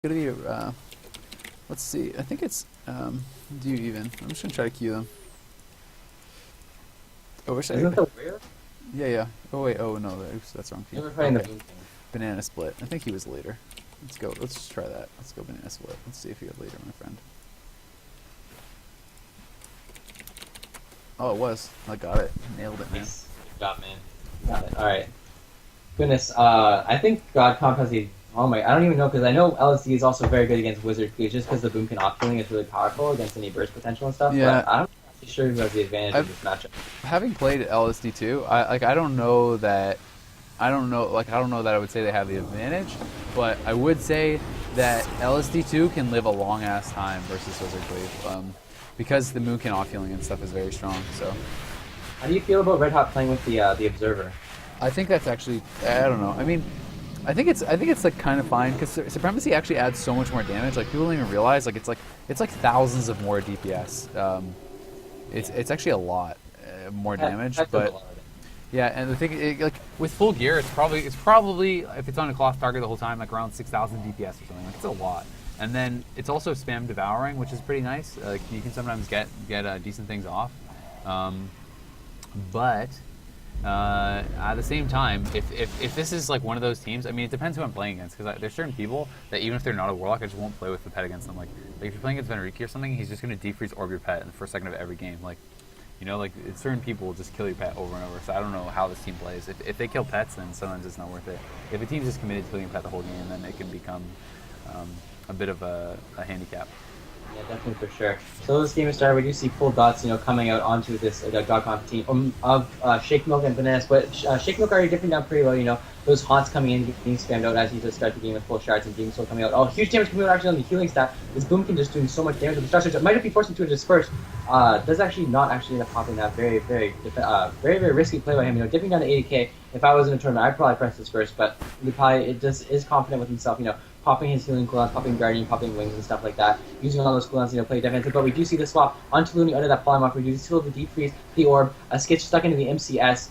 gonna be let's see. I think it's do you even? I'm just gonna try to queue them. Oversight. Isn't the where? Yeah. Oh wait. Oh no. Oops, that's wrong. Never playing the Okay. boom thing. Banana split. I think he was later. Let's go. Let's just try that. Let's go banana split. Let's see if he got later, my friend. Oh, it was. I got it. Nailed it, man. Nice. Good job, man. Got it. All right. Goodness. I think godcomp has a. Oh my! I don't even know because I know LSD is also very good against wizard cleave just because the boom can off killing is really powerful against any burst potential and stuff. Yeah. But I'm not actually sure who has the advantage in this matchup. Having played LSD2, I don't know that I would say they have the advantage, but I would say that LSD2 can live a long ass time versus Wizard Cleave, because the moon can off healing and stuff is very strong. So How do you feel about Red Hot playing with the observer? I think that's actually, I don't know. I mean, I think it's like kind of fine because Supremacy actually adds so much more damage. Like people don't even realize it's like thousands of more DPS. It's actually a lot more damage, That's but. a lot of it. Yeah, and the thing, like with full gear, it's probably if it's on a cloth target the whole time, like around 6,000 DPS or something. Like it's a lot. And then it's also spam devouring, which is pretty nice. Like you can sometimes get decent things off. But at the same time, if this is like one of those teams, I mean, it depends who I'm playing against because there's certain people that even if they're not a warlock, I just won't play with the pet against them. Like if you're playing against Venriki or something, he's just going to defreeze orb your pet in the first second of every game. Like. You know, like certain people will just kill your pet over and over. So I don't know how this team plays. If they kill pets, then sometimes it's not worth it. If a team's just committed to killing your pet the whole game, then it can become a bit of a handicap. Yeah, definitely for sure. So this game is started. We do see full dots, coming out onto this godcomp team of Shake Milk and Bananas. But Shake Milk already dipping down pretty low. Those haunts coming in, being spammed out as he just start the game with full shards and Demon Soul coming out. Oh, huge damage coming out actually on the healing stat. This Boomkin just doing so much damage with the Star Surge. It might have been forced into a disperse. Does actually not actually end up popping that very risky play by him. Dipping down to 80k. If I was in a tournament, I'd probably press disperse. But it just is confident with himself. Popping his healing cooldowns, popping Guardian, popping Wings and stuff like that. Using all those cooldowns, play defensive. But we do see the swap onto Looney under that Polymorph. We do see the Deep Freeze, the Orb, a Skitch stuck into the MCS.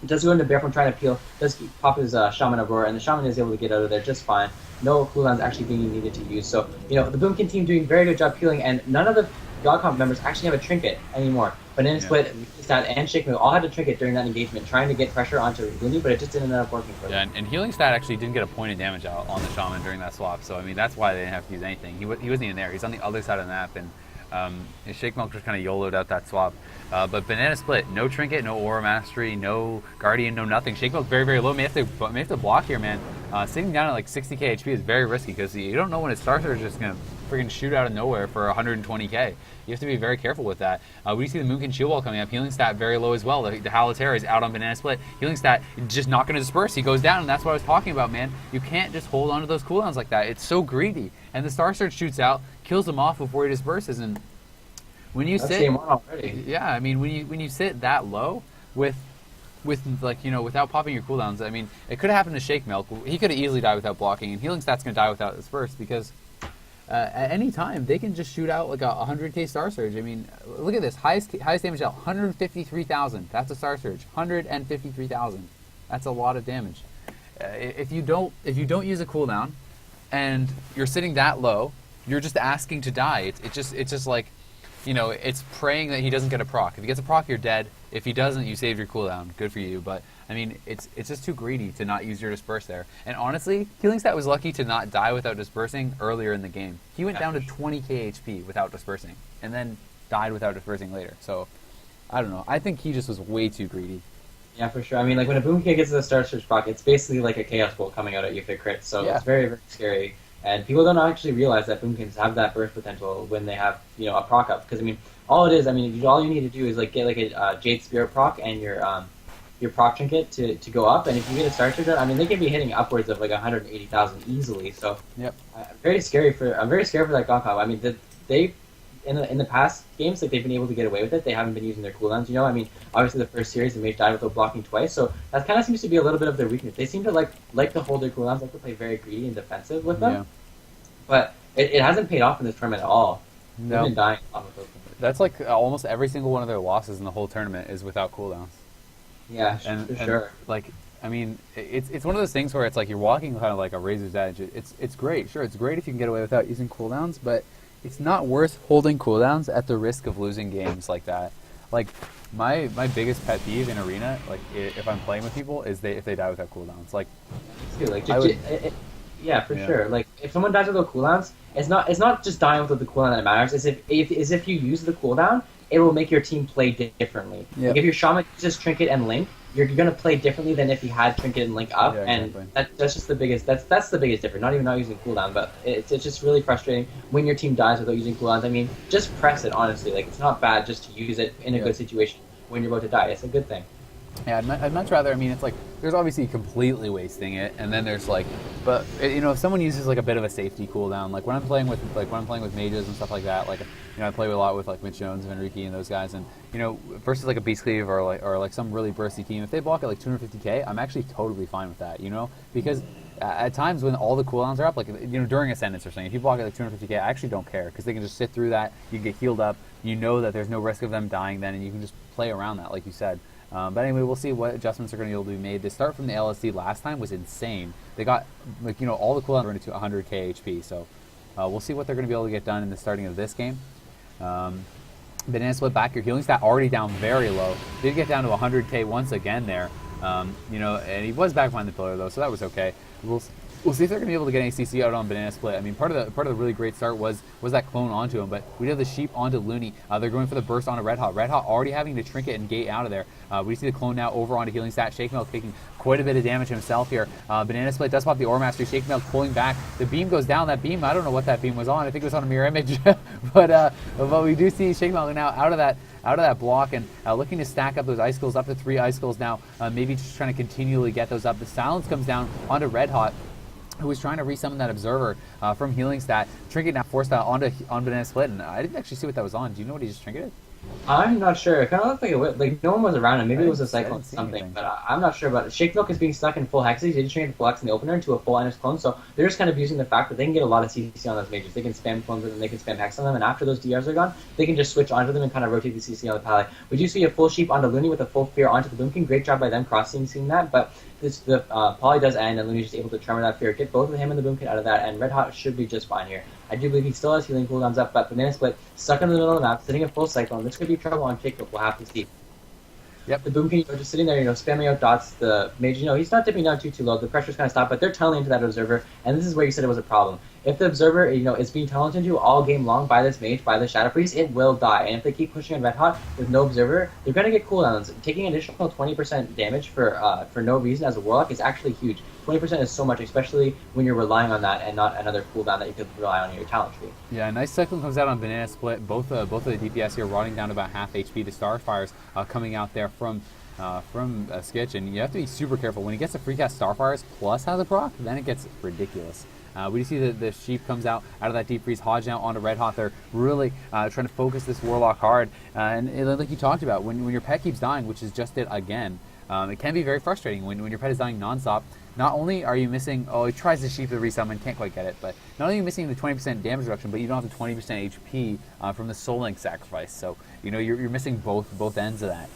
It does go into Bear from trying to peel, does pop his Shaman Aurora, and the Shaman is able to get out of there just fine. No cooldowns actually being needed to use. So, the Boomkin team doing very good job peeling, and none of the godcomp members actually have a trinket anymore. Banana Split, Stat, and Shake Milk all had a trinket during that engagement, trying to get pressure onto Looney, but it just didn't end up working for them. Yeah, and Healing Stat actually didn't get a point of damage out on the Shaman during that swap. So, I mean, that's why they didn't have to use anything. He wasn't even there. He's on the other side of the map, and Shake Milk just kind of YOLO'd out that swap. But Banana Split, no Trinket, no Aura Mastery, no Guardian, no nothing. Shake Milk very low. May have to block here, man. Sitting down at like 60k HP is very risky because you don't know when his Star Surge is just going to freaking shoot out of nowhere for 120k. You have to be very careful with that. We see the Moonkin Shield Wall coming up. Healing Stat very low as well. The Halaterra is out on Banana Split. Healing Stat just not going to disperse. He goes down, and that's what I was talking about, man. You can't just hold on to those cooldowns like that. It's so greedy. And the Star Surge shoots out, kills him off before he disperses, and when you sit, yeah, I mean, when you sit that low with like without popping your cooldowns, I mean, it could have happened to Shake Milk. He could have easily died without blocking, and Healing Stat's gonna die without his burst because at any time they can just shoot out like a 100k Star Surge. I mean, look at this highest damage out, 153,000. That's a Star Surge, 153,000. That's a lot of damage. If you don't use a cooldown, and you're sitting that low, you're just asking to die. It's just like. It's praying that he doesn't get a proc. If he gets a proc, you're dead. If he doesn't, you save your cooldown. Good for you. But, I mean, it's just too greedy to not use your Disperse there. And honestly, Healing Stat was lucky to not die without dispersing earlier in the game. He went down to 20k HP without dispersing, and then died without dispersing later. So, I don't know. I think he just was way too greedy. Yeah, for sure. I mean, like, when a Boomkin gets a Star Surge proc, it's basically like a Chaos Bolt coming out at you if it crits. So, It's very scary. And people don't actually realize that Boomkins have that burst potential when they have, a proc up. Because, I mean, all it is, all you need to do is, like, get, like, a Jade Spirit proc and your proc trinket to go up. And if you get a Star Surge, I mean, they can be hitting upwards of, like, 180,000 easily. So, yep. I'm very scared for that godcomp. I mean, they in the past games, like, they've been able to get away with it. They haven't been using their cooldowns, I mean, obviously the first series, the mage died without blocking twice, so that kind of seems to be a little bit of their weakness. They seem to like to hold their cooldowns, like to play very greedy and defensive with them. Yeah. But it hasn't paid off in this tournament at all. No. They've been dying off of those. That's like almost every single one of their losses in the whole tournament is without cooldowns. Yeah, for sure. Like, I mean, it's one of those things where it's like you're walking kind of like a razor's edge. It's great, sure, it's great if you can get away without using cooldowns, but it's not worth holding cooldowns at the risk of losing games like that. Like my biggest pet peeve in arena, like if I'm playing with people, is if they die without cooldowns. Like, Too. Like, I would, yeah, for yeah. sure. Like, if someone dies without cooldowns, it's not just dying without the cooldown that matters. It's if you use the cooldown, it will make your team play differently. Yeah. Like, if your shaman uses trinket and link, you're gonna play differently than if you had trinket and link up. Yeah, exactly. And that's just the biggest. That's the biggest difference. Not even not using cooldown, but it's just really frustrating when your team dies without using cooldowns. I mean, just press it. Honestly, like, it's not bad just to use it in a Yeah. good situation when you're about to die. It's a good thing. Yeah, I'd much rather. I mean, it's like there's obviously completely wasting it, and then there's like, but if someone uses like a bit of a safety cooldown, like when I'm playing with mages and stuff like that, like I play a lot with like Mitch Jones and Enrique and those guys, and versus like a Beast Cleave or like some really bursty team, if they block at like 250k, I'm actually totally fine with that, because at times when all the cooldowns are up, like during Ascendance or something, if you block at like 250k, I actually don't care because they can just sit through that. You get healed up, that there's no risk of them dying then, and you can just play around that, like you said. But anyway, we'll see what adjustments are going to be able to be made. The start from the LSD last time was insane. They got all the cooldowns were into 100k HP, so we'll see what they're going to be able to get done in the starting of this game. Banana Split back, your healing stat already down very low. Did get down to 100k once again there. And he was back behind the pillar though, so that was okay. We'll see if they're going to be able to get any CC out on Banana Split. I mean, part of the really great start was that clone onto him, but we did the sheep onto Looney. They're going for the burst onto Red Hot. Red Hot already having to trinket and gate out of there. We see the clone now over onto healing stat. Shake Milk taking quite a bit of damage himself here. Banana Split does pop the Ore Master. Shake Milk pulling back. The beam goes down. That beam, I don't know what that beam was on. I think it was on a mirror image. but we do see Shake Milk now out of that block and looking to stack up those icicles, up to 3 icicles now. Maybe just trying to continually get those up. The silence comes down onto Red Hot, who was trying to resummon that Observer from healing stat. Trinket now forced that on Banana Split, and I didn't actually see what that was on. Do you know what he just trinketed? I'm not sure. It kind of looked like like no one was around him. Maybe it was a cyclone or something, anything. but I'm not sure about it. Shake Milk is being stuck in full hexes. He didn't trinket the flex in the opener into a full Ener's clone, so they're just kind of using the fact that they can get a lot of CC on those mages. They can spam clones with them, they can spam hex on them, and after those DRs are gone, they can just switch onto them and kind of rotate the CC on the pally. We do see a full sheep onto Looney with a full fear onto the Boom King. Great job by them crossing seeing that, but the poly does end, and Looney's just able to tremor that fear, get both of him and the Boom King out of that, and Red Hot should be just fine here. I do believe he still has healing cooldowns up, but Banana Split stuck in the middle of the map, sitting in full cyclone. This could be trouble on Kickflip. We'll have to see. Yep. The Boom King just sitting there, spamming out dots. The mage, he's not dipping down too low. The pressure's kind of stopped, but they're tunneling into that Observer, and this is where you said it was a problem. If the Observer, is being tunneled into all game long by this mage, by the Shadow Priest, it will die. And if they keep pushing on Red Hot with no Observer, they're going to get cooldowns. Taking an additional 20% damage for no reason as a Warlock is actually huge. 20% is so much, especially when you're relying on that and not another cooldown that you could rely on in your talent tree. Yeah, nice cyclone comes out on Banana Split. Both of the DPS here rotting down to about half HP. The Starfires coming out there from Skitch, and you have to be super careful. When he gets a free cast Starfires plus has a proc, then it gets ridiculous. We see the sheep comes out of that deep freeze. Hodge now onto Red Hot. They're really trying to focus this Warlock hard. And like you talked about, when your pet keeps dying, which is just it again, it can be very frustrating when your pet is dying nonstop. Not only are you missing, he tries to sheep the resummon, can't quite get it, but not only are you missing the 20% damage reduction, but you don't have the 20% HP from the Soul Link sacrifice. So, you're missing both ends of that.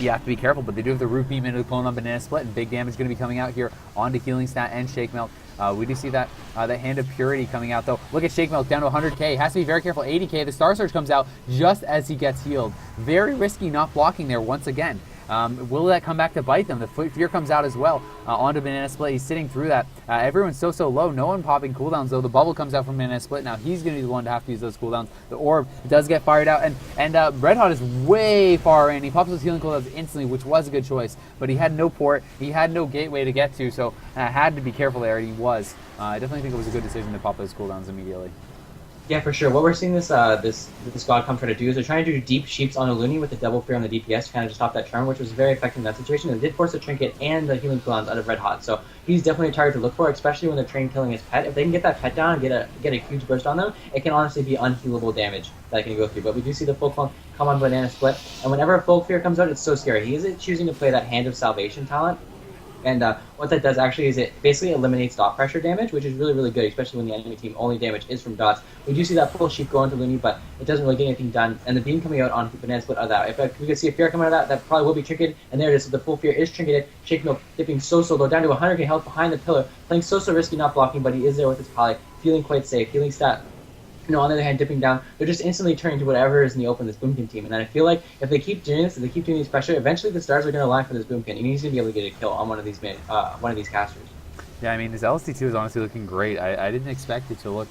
You have to be careful, but they do have the root beam into the clone on Banana Split, and big damage going to be coming out here onto healing stat and Shake Milk. We do see that Hand of Purity coming out, though. Look at Shake Milk down to 100k. Has to be very careful. 80k. The Star Surge comes out just as he gets healed. Very risky not blocking there once again. Will that come back to bite them? The fear comes out as well onto Banana Split. He's sitting through that. Everyone's so low. No one popping cooldowns, though. The bubble comes out from Banana Split. Now he's going to be the one to have to use those cooldowns. The orb does get fired out. And Red Hot is way far in. He pops those healing cooldowns instantly, which was a good choice. But he had no port. He had no gateway to get to, so had to be careful there, and he was. I definitely think it was a good decision to pop those cooldowns immediately. Yeah, for sure. What we're seeing this godcomp try to do is they're trying to do deep sheeps on a Looney with the double fear on the DPS to kind of just stop that turn, which was very effective in that situation. And did force a trinket and the healing cooldowns out of Red Hot. So he's definitely a target to look for, especially when they're train killing his pet. If they can get that pet down and get a huge burst on them, it can honestly be unhealable damage that it can go through. But we do see the full clone come on Banana Split, and whenever a full fear comes out, it's so scary. He isn't choosing to play that Hand of Salvation talent. And what that does actually is it basically eliminates dot pressure damage, which is really, really good, especially when the enemy team only damage is from dots. We do see that full sheep go into Looney, but it doesn't really get anything done. And the beam coming out on Banana Split of that. If we could see a fear coming out of that, that probably will be trinketed. And there it is. So the full fear is trinketed. Shake Milk dipping so low, down to 100k health behind the pillar, playing so risky, not blocking, but he is there with his poly, feeling quite safe, healing stat. On the other hand, dipping down, they're just instantly turning to whatever is in the open, this Boomkin team. And then I feel like if they keep doing this, if they keep doing these pressure, eventually the stars are going to line for this Boomkin, and he's going to be able to get a kill on one of these casters. Yeah, I mean, this LST2 is honestly looking great. I didn't expect it to look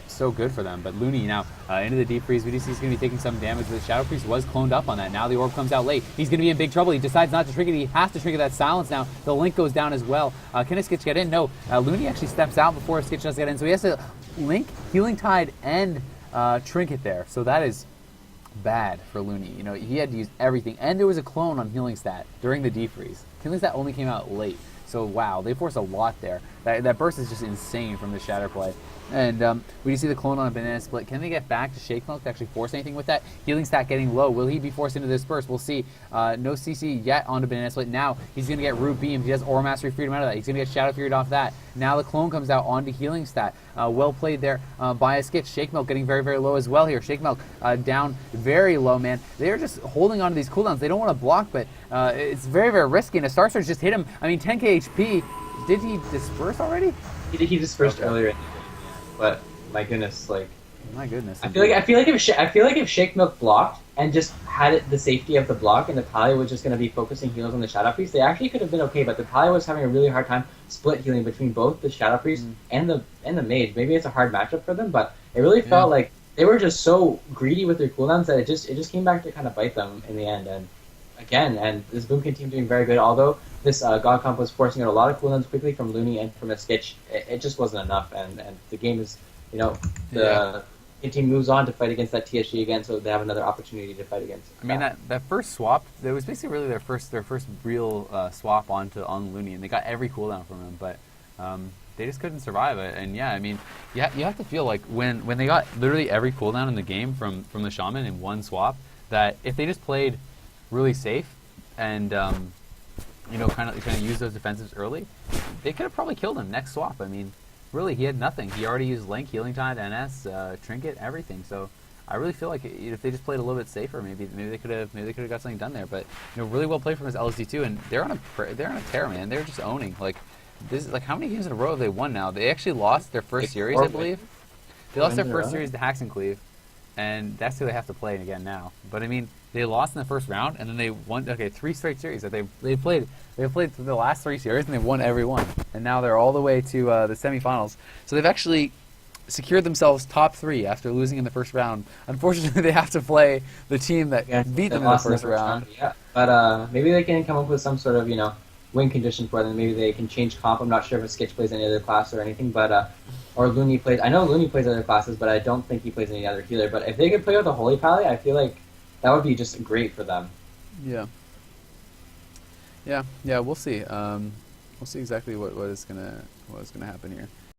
so good for them. But Looney now into the deep freeze. We do see he's going to be taking some damage. The Shadow Priest was cloned up on that. Now the orb comes out late. He's going to be in big trouble. He decides not to trigger it. He has to trigger that silence now. The link goes down as well. Can a Skitch get in? No. Looney actually steps out before a Skitch does get in. So he has to link, Healing Tide, and Trinket there. So that is bad for Looney. You know, he had to use everything. And there was a clone on Healing Stat during the defreeze. Healing Stat only came out late. So wow, they forced a lot there. That burst is just insane from the Shatter play. And we do see the clone on a Banana Split. Can they get back to Shake Milk to actually force anything with that? Healing Stat getting low. Will he be forced into this burst? We'll see. No CC yet onto Banana Split. Now he's going to get Root Beam. He has Aura Mastery Freedom out of that. He's going to get Shadow Fury off that. Now the clone comes out onto Healing Stat. Well played there by a Skitch. Shake Milk getting very, very low as well here. Shake Milk down very low, man. They're just holding on to these cooldowns. They don't want to block, but it's very, very risky. And a Star Surge just hit him. I mean, 10k HP. Did he disperse already? He dispersed earlier in the game, but my goodness, like. My goodness. I feel like if Shake Milk blocked and just had the safety of the block, and the Talia was just going to be focusing heals on the Shadow Priest, they actually could have been okay. But the Talia was having a really hard time split healing between both the Shadow Priest and the Mage. Maybe it's a hard matchup for them, but it really felt like they were just so greedy with their cooldowns that it just came back to kind of bite them in the end. And again, and this Boomkin team doing very good. Although this godcomp was forcing out a lot of cooldowns quickly from Looney and from a Skitch, it just wasn't enough. And the game is, you know, the team moves on to fight against that TSG again, so they have another opportunity to fight against. I mean, that first swap, that was basically really their first real swap on Looney, and they got every cooldown from him, but they just couldn't survive it. And yeah, I mean, you have to feel like when they got literally every cooldown in the game from the Shaman in one swap, that if they just played really safe and you know, kind of use those defensives early, they could have probably killed him next swap. I mean, really, he had nothing. He already used Link, Healing Tide, NS, Trinket, everything. So I really feel like if they just played a little bit safer, maybe they could have got something done there. But you know, really well played from his LSD2, and they're on a tear, man. They're just owning. Like this is like how many games in a row have they won now? They actually lost their first series, I believe. They lost their first series to Hax and Cleave, and that's who they have to play again now. But I mean, they lost in the first round, and then they won. Okay, 3 straight series that they played. They played the last 3 series, and they've won every one. And now they're all the way to the semifinals. So they've actually secured themselves top 3 after losing in the first round. Unfortunately, they have to play the team that beat them in the first round. Yeah, but maybe they can come up with some sort of, you know, win condition for them. Maybe they can change comp. I'm not sure if a Skitch plays any other class or anything, but or Looney plays. I know Looney plays other classes, but I don't think he plays any other healer. But if they could play with the Holy Pally, I feel like that would be just great for them. Yeah. We'll see. We'll see exactly what is gonna happen here.